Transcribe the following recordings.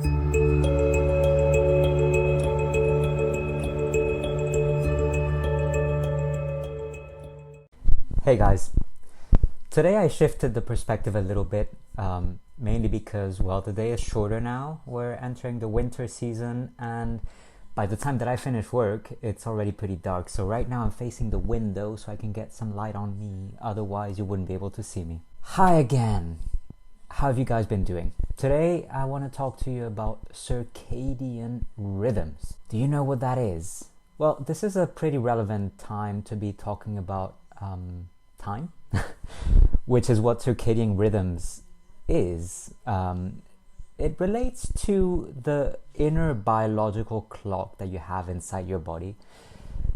Hey guys, today I shifted the perspective a little bit, mainly because, well, the day is shorter now. We're entering the winter season, and by the time that I finish work, it's already pretty dark. So right now I'm facing the window so I can get some light on me, otherwise you wouldn't be able to see me. Hi again! How have you guys been doing? Today I want to talk to you about circadian rhythms. Do you know what that is? Well, this is a pretty relevant time to be talking about time, which is what circadian rhythms is. It relates to the inner biological clock that you have inside your body.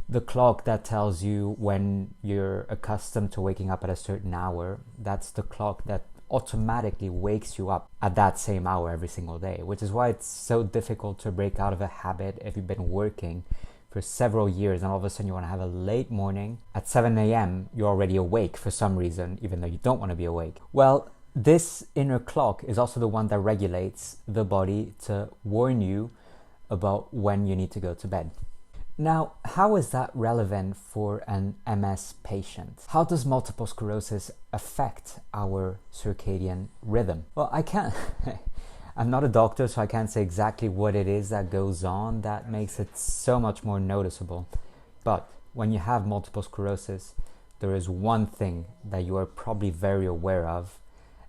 The clock that tells you when you're accustomed to waking up at a certain hour. That's the clock that automatically wakes you up at that same hour every single day, which is why it's so difficult to break out of a habit if you've been working for several years and all of a sudden you want to have a late morning. At 7 a.m. you're already awake for some reason, even though you don't want to be awake. Well, this inner clock is also the one that regulates the body to warn you about when you need to go to bed. Now, how is that relevant for an MS patient? How does multiple sclerosis affect our circadian rhythm? Well, I'm not a doctor, so I can't say exactly what it is that goes on that makes it so much more noticeable. But when you have multiple sclerosis, there is one thing that you are probably very aware of,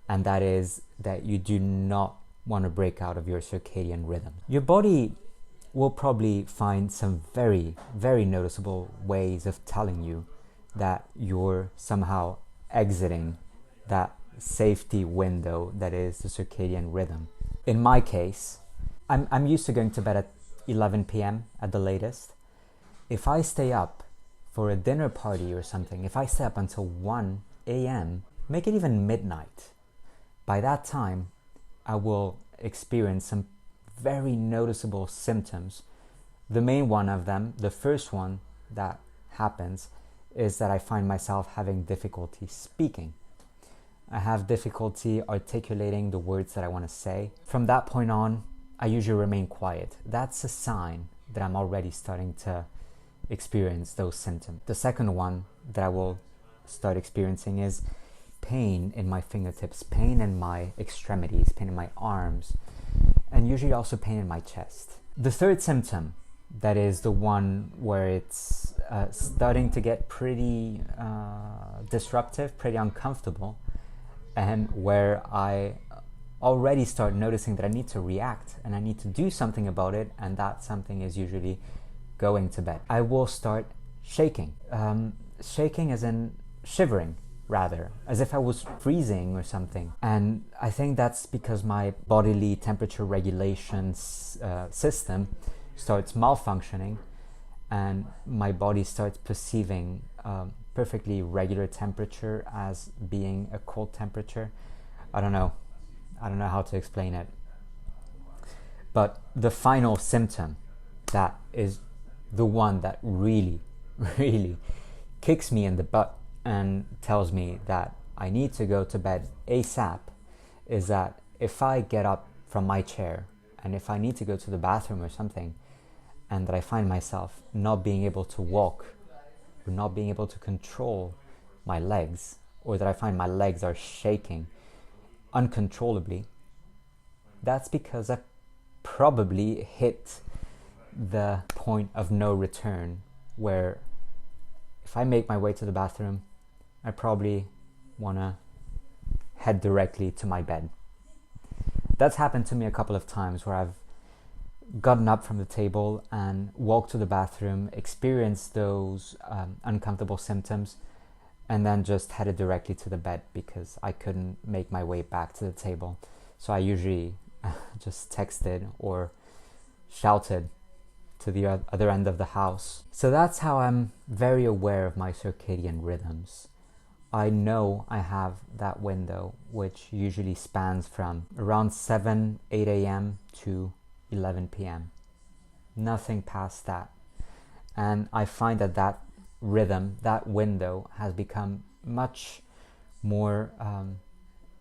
and that is that you do not want to break out of your circadian rhythm. Your body will probably find some very, very noticeable ways of telling you that you're somehow exiting that safety window that is the circadian rhythm. In my case, I'm used to going to bed at 11 p.m. at the latest. If I stay up for a dinner party or something, if I stay up until 1 a.m., make it even midnight, by that time, I will experience some very noticeable symptoms. The main one of them, the first one that happens, is that I find myself having difficulty speaking. I have difficulty articulating the words that I want to say. From that point on, I usually remain quiet. That's a sign that I'm already starting to experience those symptoms. The second one that I will start experiencing is pain in my fingertips, pain in my extremities, pain in my arms, and usually also pain in my chest. The third symptom, that is the one where it's starting to get pretty disruptive, pretty uncomfortable, and where I already start noticing that I need to react and I need to do something about it, and that something is usually going to bed. I will start shaking. Shaking as in shivering, rather, as if I was freezing or something. And I think that's because my bodily temperature regulation system starts malfunctioning and my body starts perceiving perfectly regular temperature as being a cold temperature. I don't know how to explain it. But the final symptom, that is the one that really, really kicks me in the butt and tells me that I need to go to bed ASAP, is that if I get up from my chair and if I need to go to the bathroom or something, and that I find myself not being able to walk or not being able to control my legs, or that I find my legs are shaking uncontrollably, that's because I probably hit the point of no return, where if I make my way to the bathroom, I probably want to head directly to my bed. That's happened to me a couple of times, where I've gotten up from the table and walked to the bathroom, experienced those uncomfortable symptoms, and then just headed directly to the bed because I couldn't make my way back to the table. So I usually just texted or shouted to the other end of the house. So that's how I'm very aware of my circadian rhythms. I know I have that window, which usually spans from around 8 a.m. to 11 p.m. Nothing past that. And I find that rhythm, that window, has become much more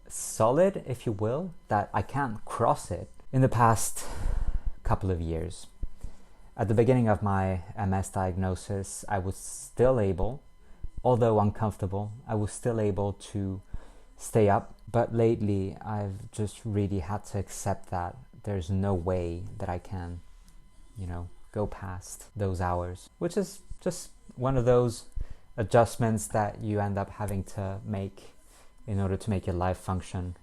solid, if you will, that I can't cross it In the past couple of years, at the beginning of my MS diagnosis, I was still able, although uncomfortable, I was still able to stay up. But lately, I've just really had to accept that there's no way that I can, go past those hours, which is just one of those adjustments that you end up having to make in order to make your life function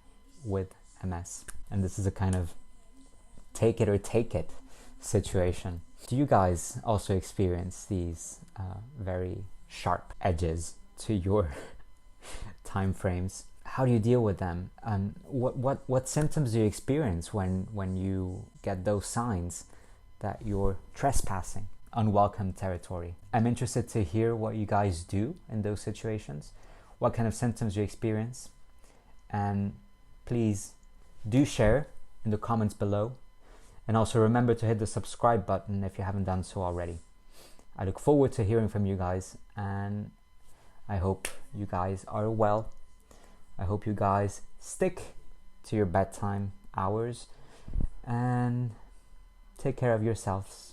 with MS. And this is a kind of take it or take it situation. Do you guys also experience these very sharp edges to your time frames? How do you deal with them? And what symptoms do you experience when you get those signs that you're trespassing unwelcome territory? I'm interested to hear what you guys do in those situations, what kind of symptoms you experience, and please do share in the comments below. And also remember to hit the subscribe button if you haven't done so already. I look forward to hearing from you guys, and I hope you guys are well. I hope you guys stick to your bedtime hours and take care of yourselves.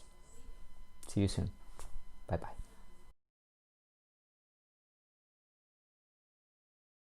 See you soon. Bye bye.